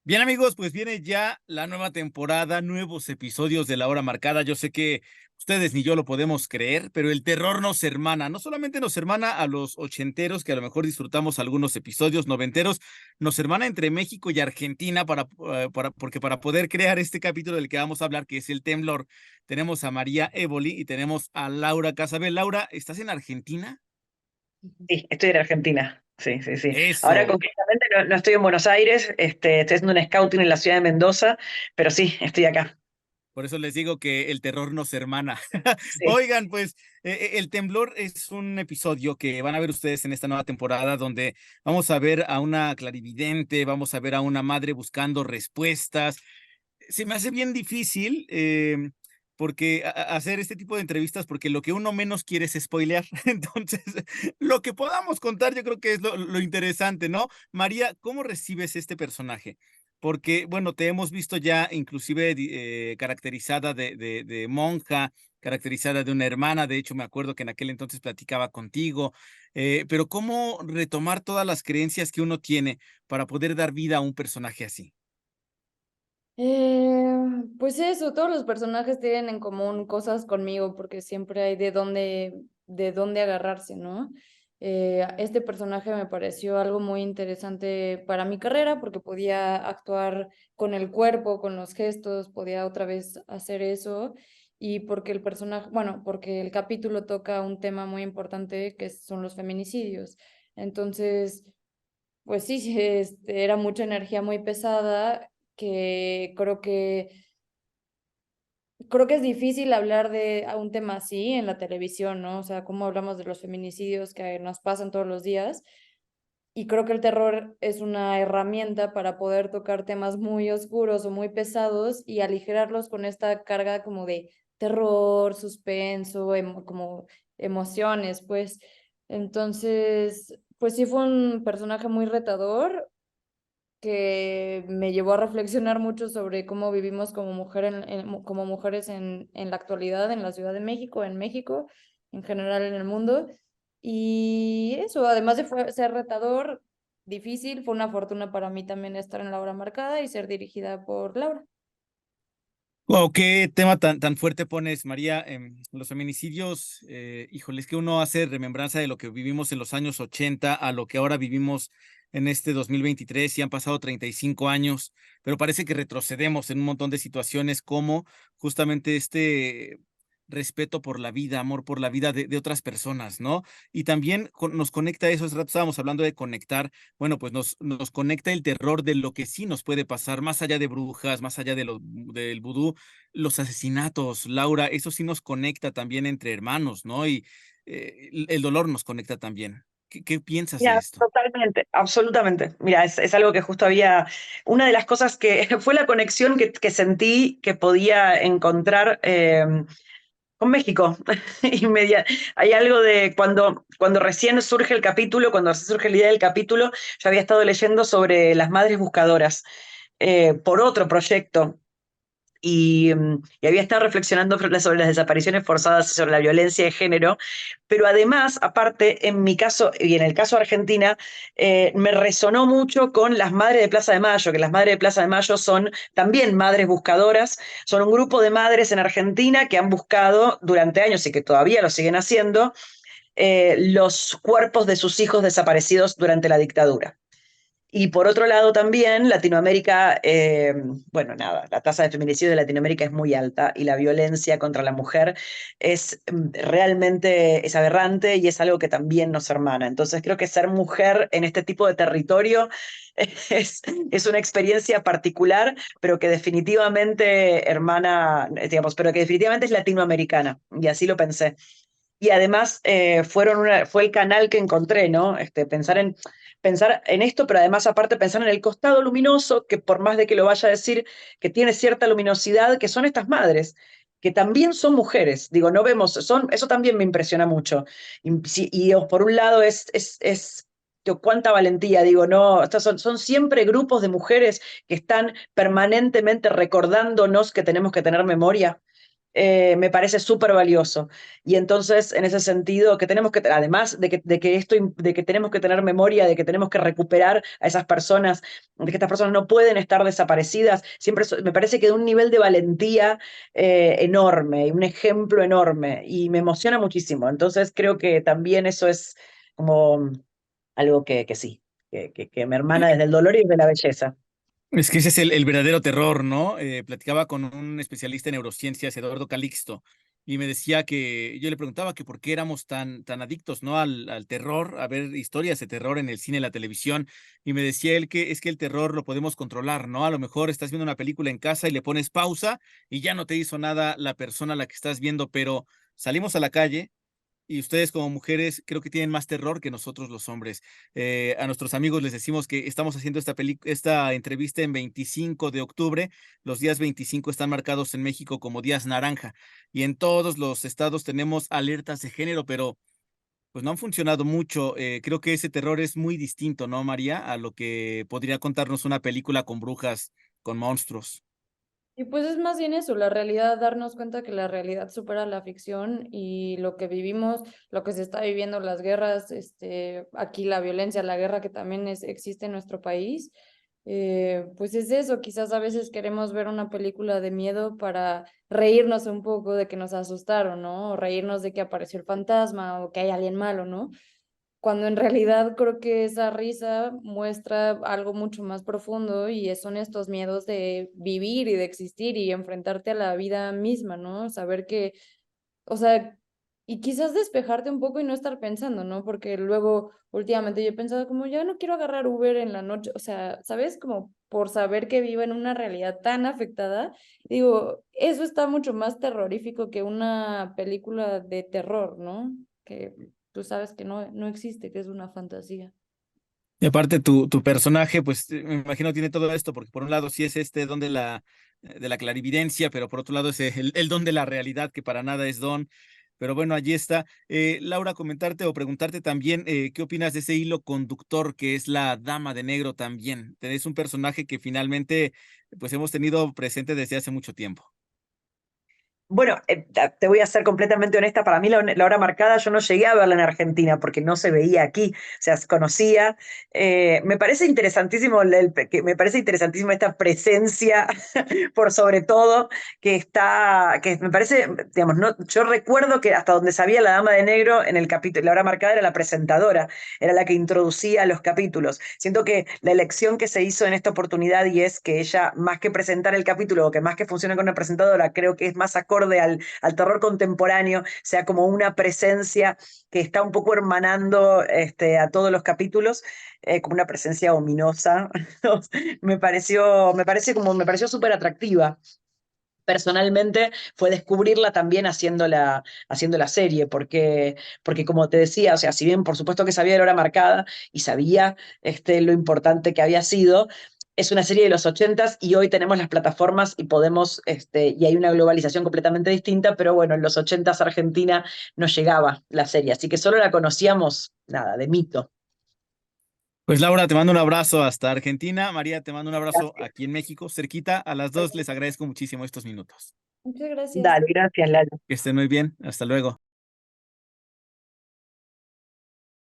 Bien, amigos, pues viene ya la nueva temporada, nuevos episodios de La Hora Marcada. Yo sé que ustedes ni yo lo podemos creer, pero el terror nos hermana. No solamente nos hermana a los ochenteros, que a lo mejor disfrutamos algunos episodios noventeros, nos hermana entre México y Argentina porque para poder crear este capítulo del que vamos a hablar, que es el temblor, tenemos a María Évoli y tenemos a Laura Casabel. Laura, ¿estás en Argentina? Sí, estoy en Argentina. Sí, sí, sí. Ahora Eso. concretamente no estoy en Buenos Aires, estoy haciendo un scouting en la ciudad de Mendoza, pero sí, estoy acá. Por eso les digo que el terror nos hermana. Sí. Oigan, pues El Temblor es un episodio que van a ver ustedes en esta nueva temporada donde vamos a ver a una clarividente, vamos a ver a una madre buscando respuestas. Se me hace bien difícil porque hacer este tipo de entrevistas porque lo que uno menos quiere es spoilear. Entonces, lo que podamos contar yo creo que es lo interesante, ¿no? María, ¿cómo recibes este personaje? Porque, bueno, te hemos visto ya inclusive caracterizada de monja, caracterizada de una hermana, de hecho me acuerdo que en aquel entonces platicaba contigo, pero ¿cómo retomar todas las creencias que uno tiene para poder dar vida a un personaje así? Eh, pues eso, todos los personajes tienen en común cosas conmigo porque siempre hay de dónde agarrarse, ¿no? Este personaje me pareció algo muy interesante para mi carrera porque podía actuar con el cuerpo, con los gestos, podía otra vez hacer eso y porque el personaje, bueno, porque el capítulo toca un tema muy importante que son los feminicidios. Entonces, pues sí, sí, era mucha energía muy pesada que creo que es difícil hablar de un tema así en la televisión, ¿no? O sea, cómo hablamos de los feminicidios que nos pasan todos los días. Y creo que el terror es una herramienta para poder tocar temas muy oscuros o muy pesados y aligerarlos con esta carga como de terror, suspenso, como emociones, pues. Entonces, pues sí fue un personaje muy retador que me llevó a reflexionar mucho sobre cómo vivimos como como mujeres en la actualidad en la Ciudad de México, en México, en general en el mundo. Y eso, además de ser retador, difícil, fue una fortuna para mí también estar en La Hora Marcada y ser dirigida por Laura. Wow, qué tema tan fuerte pones, María. Los feminicidios, híjole, es que uno hace remembranza de lo que vivimos en los años 80 a lo que ahora vivimos en este 2023 y han pasado 35 años, pero parece que retrocedemos en un montón de situaciones como justamente este respeto por la vida, amor por la vida de otras personas, ¿no? Y también nos conecta eso, hace rato estábamos hablando de conectar, bueno, pues nos conecta el terror de lo que sí nos puede pasar, más allá de brujas, más allá del vudú, los asesinatos, Laura, eso sí nos conecta también entre hermanos, ¿no? Y el dolor nos conecta también. ¿Qué piensas de Mira, esto? totalmente, absolutamente. Mira, es algo que justo había, una de las cosas que fue la conexión que sentí que podía encontrar con México. Hay algo de cuando recién surge el capítulo, cuando recién surge la idea del capítulo, yo había estado leyendo sobre las madres buscadoras por otro proyecto y había estado reflexionando sobre las desapariciones forzadas y sobre la violencia de género, pero además, aparte, en mi caso y en el caso de Argentina, me resonó mucho con las Madres de Plaza de Mayo, que las Madres de Plaza de Mayo son también madres buscadoras, son un grupo de madres en Argentina que han buscado durante años y que todavía lo siguen haciendo, los cuerpos de sus hijos desaparecidos durante la dictadura. Y por otro lado también Latinoamérica, bueno, nada, la tasa de feminicidio de Latinoamérica es muy alta y la violencia contra la mujer es realmente es aberrante y es algo que también nos hermana. Entonces creo que ser mujer en este tipo de territorio es, es una experiencia particular, pero que definitivamente hermana, digamos, pero que definitivamente es latinoamericana. Y así lo pensé. Y además fue el canal que encontré, ¿no? Pensar en esto, pero además aparte pensar en el costado luminoso, que por más de que lo vaya a decir, que tiene cierta luminosidad, que son estas madres, que también son mujeres. Digo, no vemos, eso también me impresiona mucho. Por un lado cuánta valentía, digo, no, estas son siempre grupos de mujeres que están permanentemente recordándonos que tenemos que tener memoria me parece súper valioso. Y entonces, en ese sentido, que tenemos que, además de que tenemos que tener memoria, de que tenemos que recuperar a esas personas, de que estas personas no pueden estar desaparecidas, siempre me parece que de un nivel de valentía enorme, un ejemplo enorme, y me emociona muchísimo. Entonces, creo que también eso es como algo que sí, que me hermana desde el dolor y desde la belleza. Es que ese es el verdadero terror, ¿no? Platicaba con un especialista en neurociencias, Eduardo Calixto, y me decía que yo le preguntaba que por qué éramos tan adictos, ¿no? Al terror, a ver historias de terror en el cine, en la televisión, y me decía él que es que el terror lo podemos controlar, ¿no? A lo mejor estás viendo una película en casa y le pones pausa y ya no te hizo nada la persona a la que estás viendo, pero salimos a la calle. Y ustedes como mujeres creo que tienen más terror que nosotros los hombres. A nuestros amigos les decimos que estamos haciendo esta entrevista en 25 de octubre. Los días 25 están marcados en México como días naranja. Y en todos los estados tenemos alertas de género, pero pues no han funcionado mucho. Creo que ese terror es muy distinto, ¿no, María? A lo que podría contarnos una película con brujas, con monstruos. Y pues es más bien eso, la realidad, darnos cuenta que la realidad supera la ficción y lo que vivimos, lo que se está viviendo, las guerras, aquí la violencia, la guerra que también existe en nuestro país, pues es eso, quizás a veces queremos ver una película de miedo para reírnos un poco de que nos asustaron, ¿no? O reírnos de que apareció el fantasma o que hay alguien malo, ¿no? Cuando en realidad creo que esa risa muestra algo mucho más profundo y son estos miedos de vivir y de existir y enfrentarte a la vida misma, ¿no? Saber que, o sea, y quizás despejarte un poco y no estar pensando, ¿no? Porque luego, últimamente yo he pensado como, ya no quiero agarrar Uber en la noche, o sea, ¿sabes? Como por saber que vivo en una realidad tan afectada, digo, eso está mucho más terrorífico que una película de terror, ¿no? Que tú sabes que no existe, que es una fantasía. Y aparte tu personaje, pues me imagino tiene todo esto, porque por un lado sí es este don de la clarividencia, pero por otro lado es el don de la realidad, que para nada es don. Pero bueno, allí está. Laura, comentarte o preguntarte también, ¿qué opinas de ese hilo conductor que es la Dama de Negro también? Tenés un personaje que finalmente, pues hemos tenido presente desde hace mucho tiempo. Bueno, te voy a ser completamente honesta, para mí la hora marcada yo no llegué a verla en Argentina porque no se veía aquí, o sea, se conocía. Me parece interesantísimo, me parece interesantísima esta presencia, por sobre todo, que me parece, digamos, no, yo recuerdo que hasta donde sabía la Dama de Negro en el capítulo, la hora marcada era la presentadora, era la que introducía los capítulos. Siento que la elección que se hizo en esta oportunidad y es que ella, más que presentar el capítulo o que más que funcione con una presentadora, creo que es más acorde al terror contemporáneo, sea como una presencia que está un poco hermanando a todos los capítulos, como una presencia ominosa. me pareció súper atractiva. Personalmente fue descubrirla también haciendo la serie, porque como te decía, o sea, si bien por supuesto que sabía la hora marcada y sabía lo importante que había sido, es una serie de los 80s y hoy tenemos las plataformas y podemos, y hay una globalización completamente distinta, pero bueno, en los 80s Argentina no llegaba la serie, así que solo la conocíamos, nada, de mito. Pues Laura, te mando un abrazo hasta Argentina. María, te mando un abrazo Gracias. aquí en México, cerquita. A las dos les agradezco muchísimo estos minutos. Muchas gracias. Dale, gracias, Lalo. Que estén muy bien. Hasta luego.